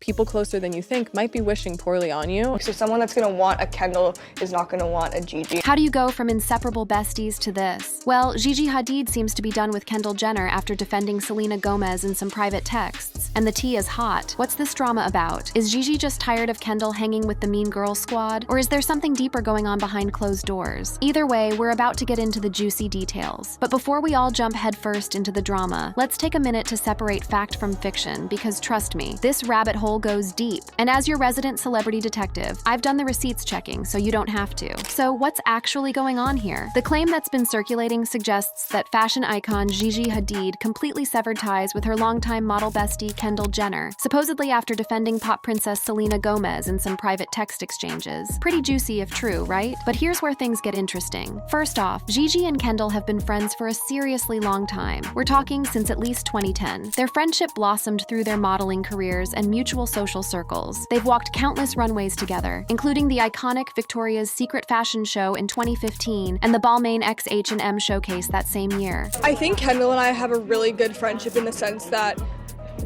people closer than you think might be wishing poorly on you. So someone that's gonna want a Kendall is not gonna want a Gigi. How do you go from inseparable besties to this? Well, Gigi Hadid seems to be done with Kendall Jenner after defending Selena Gomez in some private texts. And the tea is hot. What's this drama about? Is Gigi just tired of Kendall hanging with the mean girl squad? Or is there something deeper going on behind closed doors? Either way, we're about to get into the juicy details. But before we all jump headfirst into the drama, let's take a minute to separate fact from fiction, because trust me, this rabbit hole goes deep. And as your resident celebrity detective, I've done the receipts checking, so you don't have to. So what's actually going on here? The claim that's been circulating suggests that fashion icon Gigi Hadid completely severed ties with her longtime model bestie Kendall Jenner, supposedly after defending pop princess Selena Gomez in some private text exchanges. Pretty juicy if true, right? But here's where things get interesting. First off, Gigi and Kendall have been friends for a seriously long time. We're talking since at least 2010. Their friendship blossomed through their modeling careers and mutual social circles. They've walked countless runways together, including the iconic Victoria's Secret fashion show in 2015 and the Balmain X H&M showcase that same year. I think Kendall and I have a really good friendship in the sense that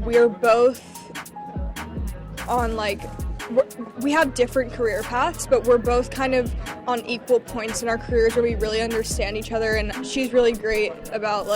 we're both on we have different career paths, but we're both kind of on equal points in our careers where we really understand each other, and she's really great about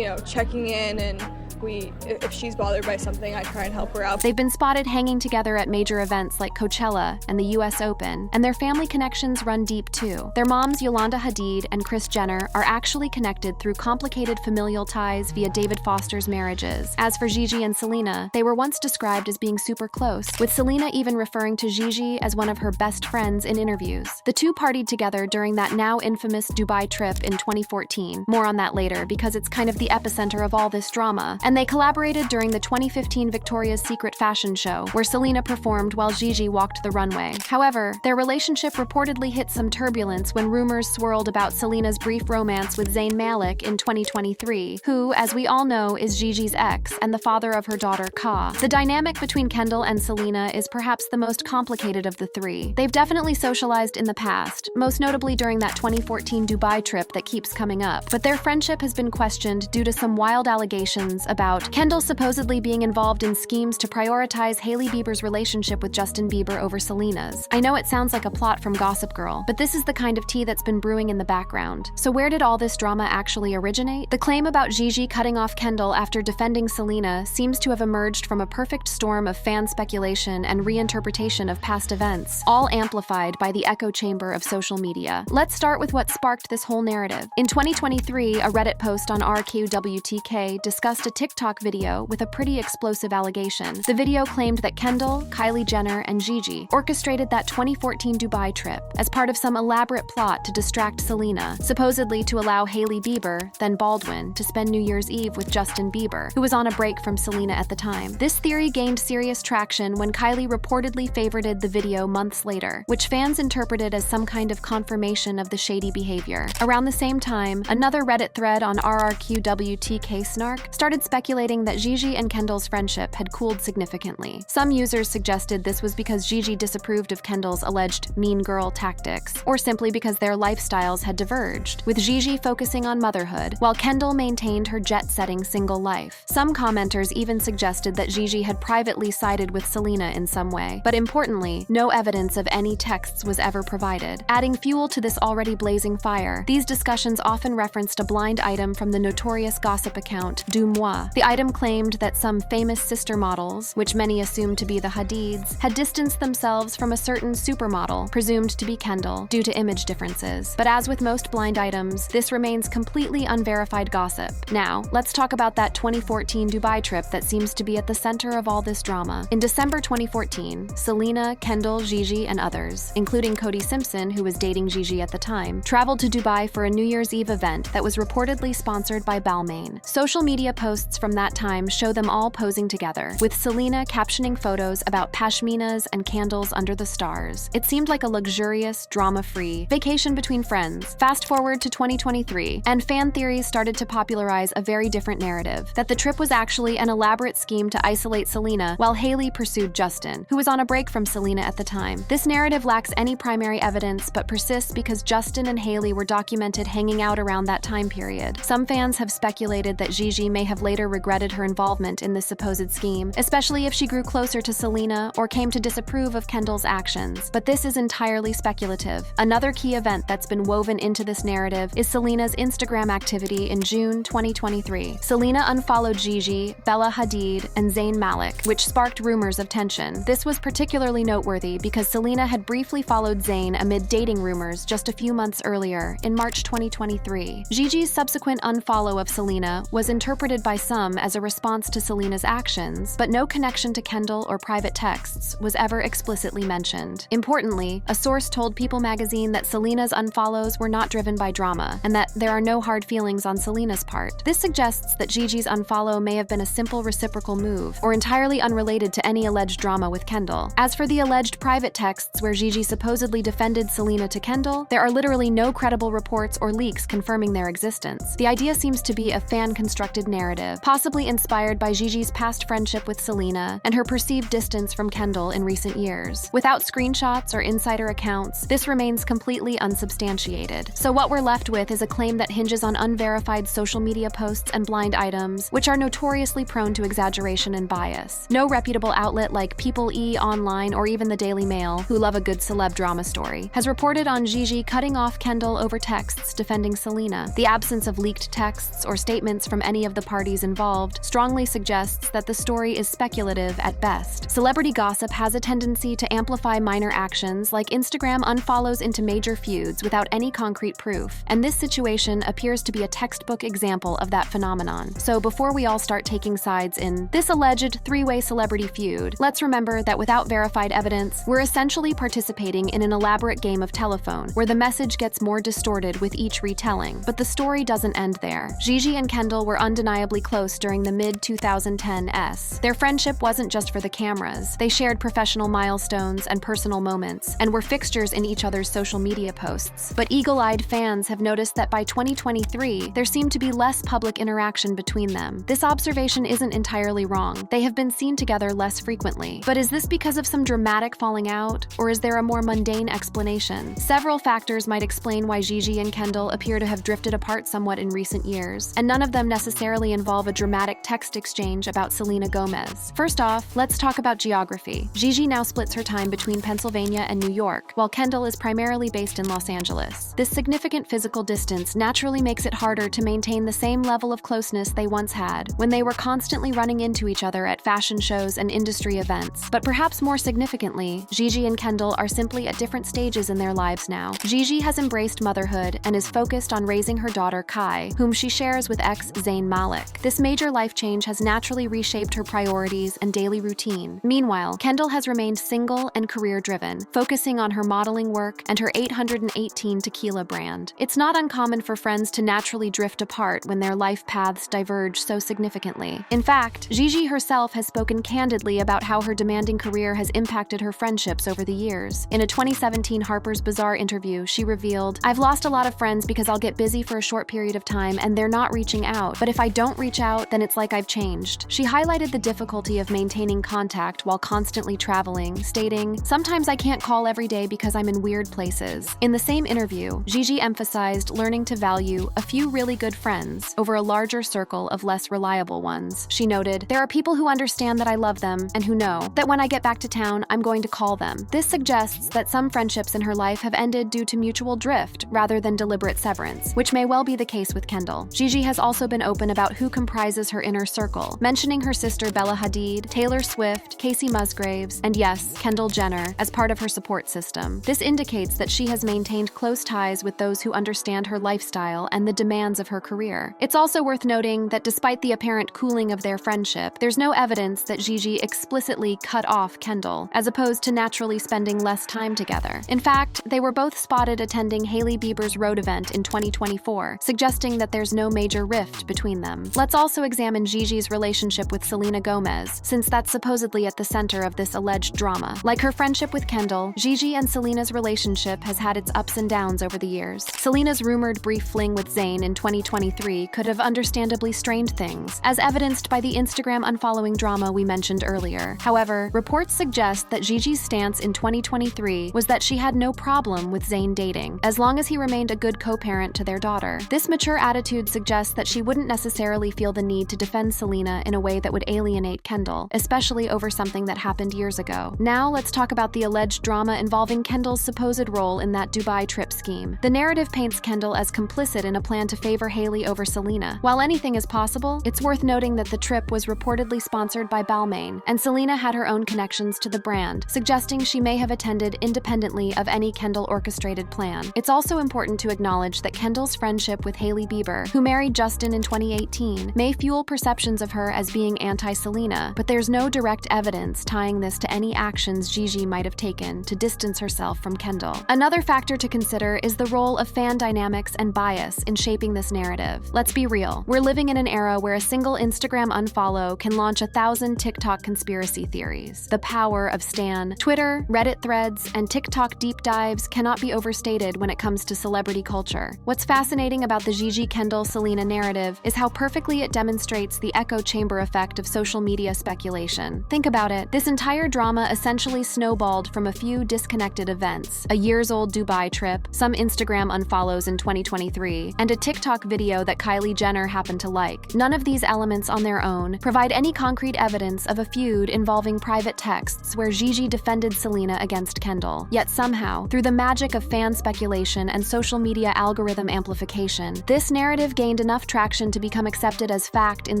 checking in, and if she's bothered by something, I try and help her out. They've been spotted hanging together at major events like Coachella and the US Open, and their family connections run deep too. Their moms, Yolanda Hadid and Kris Jenner, are actually connected through complicated familial ties via David Foster's marriages. As for Gigi and Selena, they were once described as being super close, with Selena even referring to Gigi as one of her best friends in interviews. The two partied together during that now infamous Dubai trip in 2014. More on that later, because it's kind of the epicenter of all this drama. And they collaborated during the 2015 Victoria's Secret fashion show, where Selena performed while Gigi walked the runway. However, their relationship reportedly hit some turbulence when rumors swirled about Selena's brief romance with Zayn Malik in 2023, who, as we all know, is Gigi's ex and the father of her daughter Ka. The dynamic between Kendall and Selena is perhaps the most complicated of the three. They've definitely socialized in the past, most notably during that 2014 Dubai trip that keeps coming up, but their friendship has been questioned due to some wild allegations about Kendall supposedly being involved in schemes to prioritize Hailey Bieber's relationship with Justin Bieber over Selena's. I know it sounds like a plot from Gossip Girl, but this is the kind of tea that's been brewing in the background. So where did all this drama actually originate? The claim about Gigi cutting off Kendall after defending Selena seems to have emerged from a perfect storm of fan speculation and reinterpretation of past events, all amplified by the echo chamber of social media. Let's start with what sparked this whole narrative. In 2023, a Reddit post on RQWTK discussed a TikTok video with a pretty explosive allegation. The video claimed that Kendall, Kylie Jenner, and Gigi orchestrated that 2014 Dubai trip as part of some elaborate plot to distract Selena, supposedly to allow Hailey Bieber, then Baldwin, to spend New Year's Eve with Justin Bieber, who was on a break from Selena at the time. This theory gained serious traction when Kylie reportedly favorited the video months later, which fans interpreted as some kind of confirmation of the shady behavior. Around the same time, another Reddit thread on RRQWTK Snark started speculating that Gigi and Kendall's friendship had cooled significantly. Some users suggested this was because Gigi disapproved of Kendall's alleged mean girl tactics, or simply because their lifestyles had diverged, with Gigi focusing on motherhood, while Kendall maintained her jet-setting single life. Some commenters even suggested that Gigi had privately sided with Selena in some way, but importantly, no evidence of any texts was ever provided. Adding fuel to this already blazing fire, these discussions often referenced a blind item from the notorious gossip account Du Moi. The item claimed that some famous sister models, which many assumed to be the Hadids, had distanced themselves from a certain supermodel, presumed to be Kendall, due to image differences. But as with most blind items, this remains completely unverified gossip. Now, let's talk about that 2014 Dubai trip that seems to be at the center of all this drama. In December 2014, Selena, Kendall, Gigi, and others, including Cody Simpson, who was dating Gigi at the time, traveled to Dubai for a New Year's Eve event that was reportedly sponsored by Balmain. Social media posts from that time show them all posing together, with Selena captioning photos about pashminas and candles under the stars. It seemed like a luxurious, drama-free vacation between friends. Fast forward to 2023, and fan theories started to popularize a very different narrative, that the trip was actually an elaborate scheme to isolate Selena while Hailey pursued Justin, who was on a break from Selena at the time. This narrative lacks any primary evidence but persists because Justin and Hailey were documented hanging out around that time period. Some fans have speculated that Gigi may have later later regretted her involvement in this supposed scheme, especially if she grew closer to Selena or came to disapprove of Kendall's actions. But this is entirely speculative. Another key event that's been woven into this narrative is Selena's Instagram activity in June 2023. Selena unfollowed Gigi, Bella Hadid, and Zayn Malik, which sparked rumors of tension. This was particularly noteworthy because Selena had briefly followed Zayn amid dating rumors just a few months earlier, in March 2023. Gigi's subsequent unfollow of Selena was interpreted by some as a response to Selena's actions, but no connection to Kendall or private texts was ever explicitly mentioned. Importantly, a source told People magazine that Selena's unfollows were not driven by drama, and that there are no hard feelings on Selena's part. This suggests that Gigi's unfollow may have been a simple reciprocal move, or entirely unrelated to any alleged drama with Kendall. As for the alleged private texts where Gigi supposedly defended Selena to Kendall, there are literally no credible reports or leaks confirming their existence. The idea seems to be a fan-constructed narrative, possibly inspired by Gigi's past friendship with Selena and her perceived distance from Kendall in recent years. Without screenshots or insider accounts, this remains completely unsubstantiated. So what we're left with is a claim that hinges on unverified social media posts and blind items, which are notoriously prone to exaggeration and bias. No reputable outlet like People Online or even the Daily Mail, who love a good celeb drama story, has reported on Gigi cutting off Kendall over texts defending Selena. The absence of leaked texts or statements from any of the parties involved strongly suggests that the story is speculative at best. Celebrity gossip has a tendency to amplify minor actions, like Instagram unfollows into major feuds without any concrete proof, and this situation appears to be a textbook example of that phenomenon. So before we all start taking sides in this alleged three-way celebrity feud, let's remember that without verified evidence, we're essentially participating in an elaborate game of telephone, where the message gets more distorted with each retelling. But the story doesn't end there. Gigi and Kendall were undeniably close during the mid-2010s. Their friendship wasn't just for the cameras. They shared professional milestones and personal moments, and were fixtures in each other's social media posts. But eagle-eyed fans have noticed that by 2023, there seemed to be less public interaction between them. This observation isn't entirely wrong. They have been seen together less frequently. But is this because of some dramatic falling out, or is there a more mundane explanation? Several factors might explain why Gigi and Kendall appear to have drifted apart somewhat in recent years, and none of them necessarily involve a dramatic text exchange about Selena Gomez. First off, let's talk about geography. Gigi now splits her time between Pennsylvania and New York, while Kendall is primarily based in Los Angeles. This significant physical distance naturally makes it harder to maintain the same level of closeness they once had, when they were constantly running into each other at fashion shows and industry events. But perhaps more significantly, Gigi and Kendall are simply at different stages in their lives now. Gigi has embraced motherhood and is focused on raising her daughter Kai, whom she shares with ex Zayn Malik. This major life change has naturally reshaped her priorities and daily routine. Meanwhile, Kendall has remained single and career-driven, focusing on her modeling work and her 818 tequila brand. It's not uncommon for friends to naturally drift apart when their life paths diverge so significantly. In fact, Gigi herself has spoken candidly about how her demanding career has impacted her friendships over the years. In a 2017 Harper's Bazaar interview, she revealed, "I've lost a lot of friends because I'll get busy for a short period of time and they're not reaching out. But if I don't reach out, then it's like I've changed." She highlighted the difficulty of maintaining contact while constantly traveling, stating, "Sometimes I can't call every day because I'm in weird places." In the same interview, Gigi emphasized learning to value a few really good friends over a larger circle of less reliable ones. She noted, "There are people who understand that I love them and who know that when I get back to town, I'm going to call them." This suggests that some friendships in her life have ended due to mutual drift rather than deliberate severance, which may well be the case with Kendall. Gigi has also been open about who comprises her inner circle, mentioning her sister Bella Hadid, Taylor Swift, Casey Musgraves, and yes, Kendall Jenner, as part of her support system. This indicates that she has maintained close ties with those who understand her lifestyle and the demands of her career. It's also worth noting that despite the apparent cooling of their friendship, there's no evidence that Gigi explicitly cut off Kendall, as opposed to naturally spending less time together. In fact, they were both spotted attending Hailey Bieber's road event in 2024, suggesting that there's no major rift between them. Let's also examine Gigi's relationship with Selena Gomez, since that's supposedly at the center of this alleged drama. Like her friendship with Kendall, Gigi and Selena's relationship has had its ups and downs over the years. Selena's rumored brief fling with Zayn in 2023 could have understandably strained things, as evidenced by the Instagram unfollowing drama we mentioned earlier. However, reports suggest that Gigi's stance in 2023 was that she had no problem with Zayn dating, as long as he remained a good co-parent to their daughter. This mature attitude suggests that she wouldn't necessarily feel feel the need to defend Selena in a way that would alienate Kendall, especially over something that happened years ago. Now let's talk about the alleged drama involving Kendall's supposed role in that Dubai trip scheme. The narrative paints Kendall as complicit in a plan to favor Hailey over Selena. While anything is possible, it's worth noting that the trip was reportedly sponsored by Balmain, and Selena had her own connections to the brand, suggesting she may have attended independently of any Kendall-orchestrated plan. It's also important to acknowledge that Kendall's friendship with Hailey Bieber, who married Justin in 2018, may fuel perceptions of her as being anti-Selena, but there's no direct evidence tying this to any actions Gigi might have taken to distance herself from Kendall. Another factor to consider is the role of fan dynamics and bias in shaping this narrative. Let's be real, we're living in an era where a single Instagram unfollow can launch 1,000 TikTok conspiracy theories. The power of Stan, Twitter, Reddit threads, and TikTok deep dives cannot be overstated when it comes to celebrity culture. What's fascinating about the Gigi Kendall-Selena narrative is how perfectly it demonstrates the echo chamber effect of social media speculation. Think about it, this entire drama essentially snowballed from a few disconnected events: a years-old Dubai trip, some Instagram unfollows in 2023, and a TikTok video that Kylie Jenner happened to like. None of these elements on their own provide any concrete evidence of a feud involving private texts where Gigi defended Selena against Kendall. Yet somehow, through the magic of fan speculation and social media algorithm amplification, this narrative gained enough traction to become accepted as fact in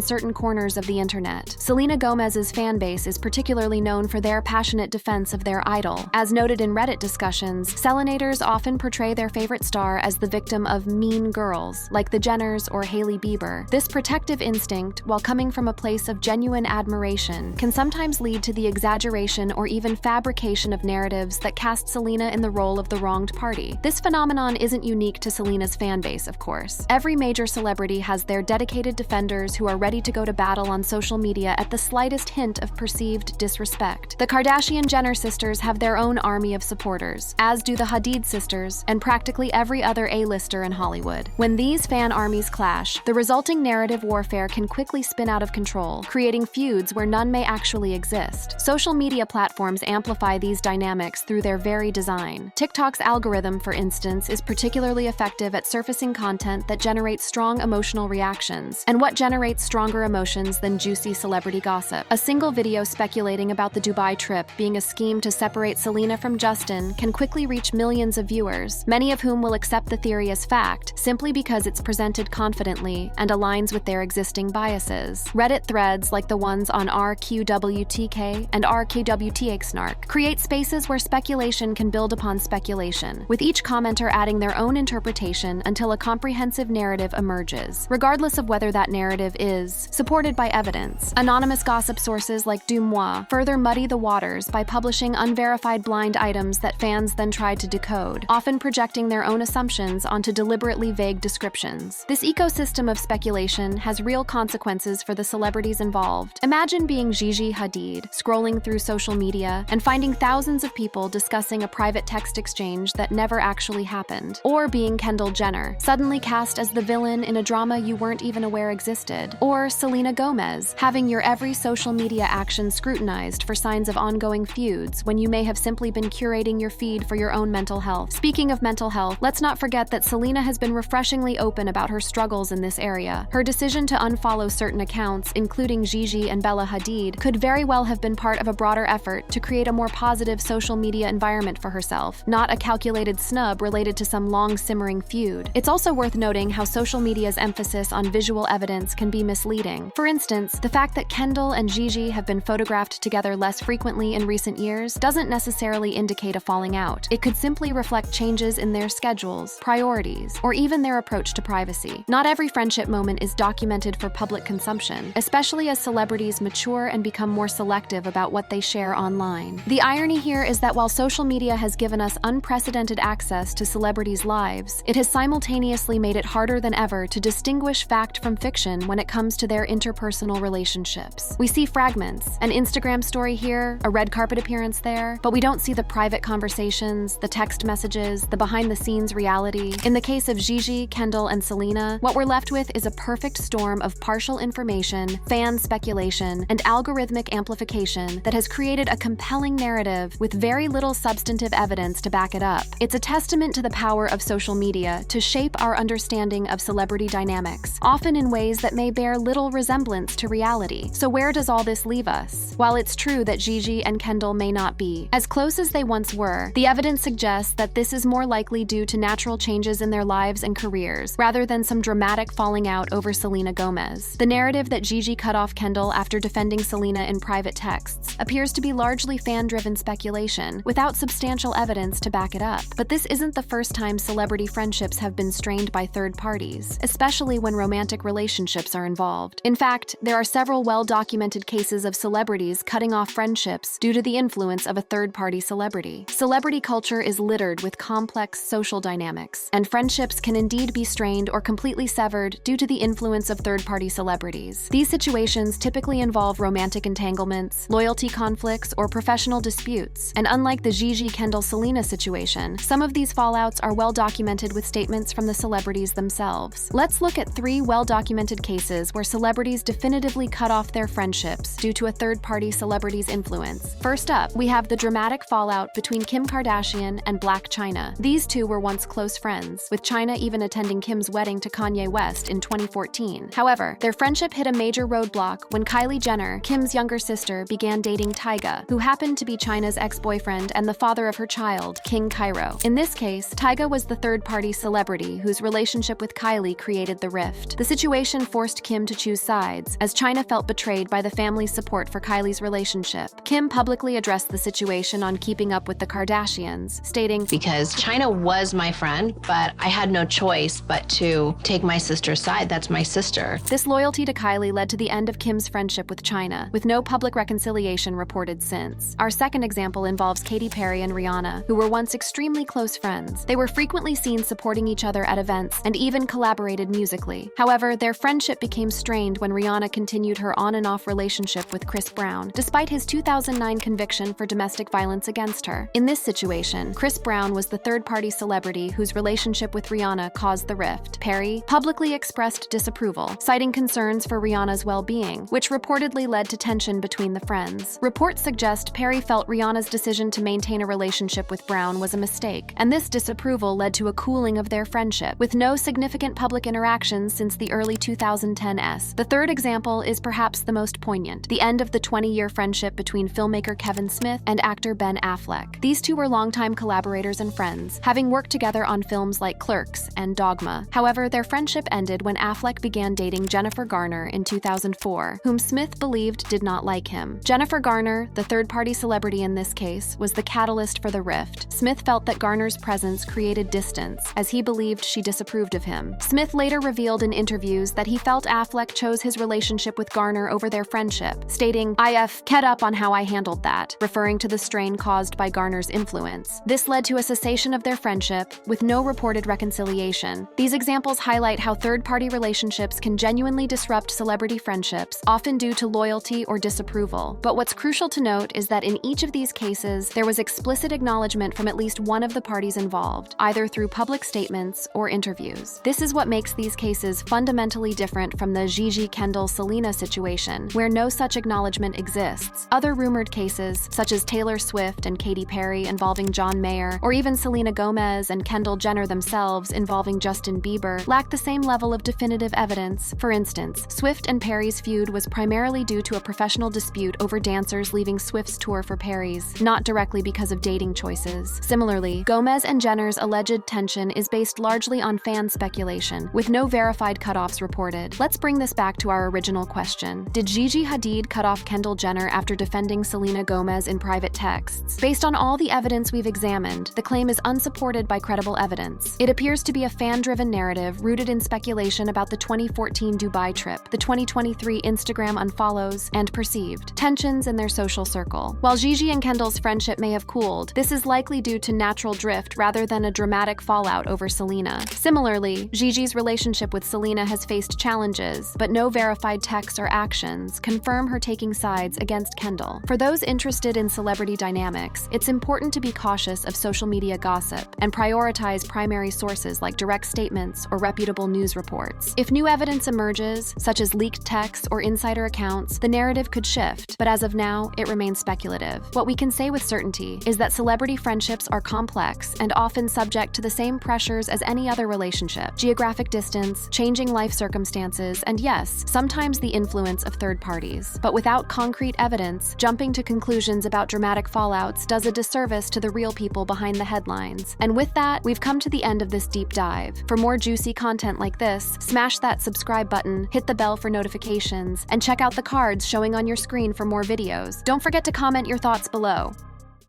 certain corners of the internet. Selena Gomez's fan base is particularly known for their passionate defense of their idol. As noted in Reddit discussions, Selenators often portray their favorite star as the victim of mean girls, like the Jenners or Hailey Bieber. This protective instinct, while coming from a place of genuine admiration, can sometimes lead to the exaggeration or even fabrication of narratives that cast Selena in the role of the wronged party. This phenomenon isn't unique to Selena's fan base, of course. Every major celebrity has their dedicated defenders who are ready to go to battle on social media at the slightest hint of perceived disrespect. The Kardashian-Jenner sisters have their own army of supporters, as do the Hadid sisters and practically every other A-lister in Hollywood. When these fan armies clash, the resulting narrative warfare can quickly spin out of control, creating feuds where none may actually exist. Social media platforms amplify these dynamics through their very design. TikTok's algorithm, for instance, is particularly effective at surfacing content that generates strong emotional reactions. And what generates stronger emotions than juicy celebrity gossip? A single video speculating about the Dubai trip being a scheme to separate Selena from Justin can quickly reach millions of viewers, many of whom will accept the theory as fact simply because it's presented confidently and aligns with their existing biases. Reddit threads like the ones on RQWTK and RKWTXNark create spaces where speculation can build upon speculation, with each commenter adding their own interpretation until a comprehensive narrative emerges, regardless of whether that narrative is supported by evidence. Anonymous gossip sources like Dumois further muddy the waters by publishing unverified blind items that fans then try to decode, often projecting their own assumptions onto deliberately vague descriptions. This ecosystem of speculation has real consequences for the celebrities involved. Imagine being Gigi Hadid, scrolling through social media and finding thousands of people discussing a private text exchange that never actually happened. Or being Kendall Jenner, suddenly cast as the villain in a drama you weren't even aware existed. Or Selena Gomez, having your every social media action scrutinized for signs of ongoing feuds when you may have simply been curating your feed for your own mental health. Speaking of mental health, let's not forget that Selena has been refreshingly open about her struggles in this area. Her decision to unfollow certain accounts, including Gigi and Bella Hadid, could very well have been part of a broader effort to create a more positive social media environment for herself, not a calculated snub related to some long-simmering feud. It's also worth noting how social media's emphasis on visual evidence can be misleading. For instance, the fact that Kendall and Gigi have been photographed together less frequently in recent years doesn't necessarily indicate a falling out. It could simply reflect changes in their schedules, priorities, or even their approach to privacy. Not every friendship moment is documented for public consumption, especially as celebrities mature and become more selective about what they share online. The irony here is that while social media has given us unprecedented access to celebrities' lives, it has simultaneously made it harder than ever to distinguish fact from fiction when it comes to their interpersonal relationships. We see fragments, an Instagram story here, a red carpet appearance there, but we don't see the private conversations, the text messages, the behind-the-scenes reality. In the case of Gigi, Kendall, and Selena, what we're left with is a perfect storm of partial information, fan speculation, and algorithmic amplification that has created a compelling narrative with very little substantive evidence to back it up. It's a testament to the power of social media to shape our understanding of celebrity dynamics, often in ways that may bear little resemblance to reality. So where does all this leave us? While it's true that Gigi and Kendall may not be as close as they once were, the evidence suggests that this is more likely due to natural changes in their lives and careers, rather than some dramatic falling out over Selena Gomez. The narrative that Gigi cut off Kendall after defending Selena in private texts appears to be largely fan-driven speculation, without substantial evidence to back it up. But this isn't the first time celebrity friendships have been strained by third parties, especially when romantic relationships are involved. In fact, there are several well-documented cases of celebrities cutting off friendships due to the influence of a third-party celebrity. Celebrity culture is littered with complex social dynamics, and friendships can indeed be strained or completely severed due to the influence of third-party celebrities. These situations typically involve romantic entanglements, loyalty conflicts, or professional disputes, and unlike the Gigi Kendall-Selena situation, some of these fallouts are well documented with statements from the celebrities themselves. Let's look at 3 well-documented cases where celebrities definitively cut off their friendships due to a third-party celebrity's influence. First up, we have the dramatic fallout between Kim Kardashian and Blac Chyna. These two were once close friends, with Chyna even attending Kim's wedding to Kanye West in 2014. However, their friendship hit a major roadblock when Kylie Jenner, Kim's younger sister, began dating Tyga, who happened to be Chyna's ex-boyfriend and the father of her child, King Cairo. In this case, Tyga was the third-party celebrity whose relationship with Kylie created the rift. The situation forced Kim to choose sides, as Chyna felt betrayed by the family's support for Kylie's relationship. Kim publicly addressed the situation on Keeping Up with the Kardashians, stating, "Because Chyna was my friend, but I had no choice but to take my sister's side. That's my sister." This loyalty to Kylie led to the end of Kim's friendship with Chyna, with no public reconciliation reported since. Our second example involves Katy Perry and Rihanna, who were once extremely close friends. They were frequently seen supporting each other at events and even collaborated musically. However, their friendship became strained when Rihanna continued her on-and-off relationship with Chris Brown, despite his 2009 conviction for domestic violence against her. In this situation, Chris Brown was the third-party celebrity whose relationship with Rihanna caused the rift. Perry publicly expressed disapproval, citing concerns for Rihanna's well-being, which reportedly led to tension between the friends. Reports suggest Perry felt Rihanna's decision to maintain a relationship with Brown was a mistake, and this disapproval led to a cooling of their friendship, with no significant public interactions since the early 2010s. The third example is perhaps the most poignant: the end of the 20-year friendship between filmmaker Kevin Smith and actor Ben Affleck. These two were longtime collaborators and friends, having worked together on films like Clerks and Dogma. However, their friendship ended when Affleck began dating Jennifer Garner in 2004, whom Smith believed did not like him. Jennifer Garner, the third-party celebrity in this case, was the catalyst for the rift. Smith felt that Garner's presence created distance, as he believed she disapproved of him. Smith later revealed in interviews that he felt Affleck chose his relationship with Garner over their friendship, stating, "I've kept up on how I handled that," referring to the strain caused by Garner's influence. This led to a cessation of their friendship, with no reported reconciliation. These examples highlight how third-party relationships can genuinely disrupt celebrity friendships, often due to loyalty or disapproval. But what's crucial to note is that in each of these cases, there was explicit acknowledgement from at least one of the parties involved, either through public statements or interviews. This is what makes these cases fundamentally different from the Gigi Kendall-Selena situation, where no such acknowledgement exists. Other rumored cases, such as Taylor Swift and Katy Perry involving John Mayer, or even Selena Gomez and Kendall Jenner themselves involving Justin Bieber, lack the same level of definitive evidence. For instance, Swift and Perry's feud was primarily due to a professional dispute over dancers leaving Swift's tour for Perry's, not directly because of dating choices. Similarly, Gomez and Jenner's alleged tension is based largely on fan speculation, with no verified cutoffs reported. Let's bring this back to our original question. Did Gigi Hadid cut off Kendall Jenner after defending Selena Gomez in private texts? Based on all the evidence we've examined, the claim is unsupported by credible evidence. It appears to be a fan-driven narrative rooted in speculation about the 2014 Dubai trip, the 2023 Instagram unfollows, and perceived tensions in their social circle. While Gigi and Kendall's friendship may have cooled, this is likely due to natural drift rather than a dramatic fallout over Selena. Similarly, Gigi's relationship with Selena has faced challenges, but no verified texts or actions confirm her taking sides against Kendall. For those interested in celebrity dynamics, it's important to be cautious of social media gossip and prioritize primary sources like direct statements or reputable news reports. If new evidence emerges, such as leaked texts or insider accounts, the narrative could shift, but as of now, it remains speculative. What we can say with certainty is that celebrity friendships are complex and often subject to the same pressures as any other relationship: geographic distance, changing life circumstances, circumstances, and yes, sometimes the influence of third parties. But without concrete evidence, jumping to conclusions about dramatic fallouts does a disservice to the real people behind the headlines. And with that, we've come to the end of this deep dive. For more juicy content like this, smash that subscribe button, hit the bell for notifications, and check out the cards showing on your screen for more videos. Don't forget to comment your thoughts below.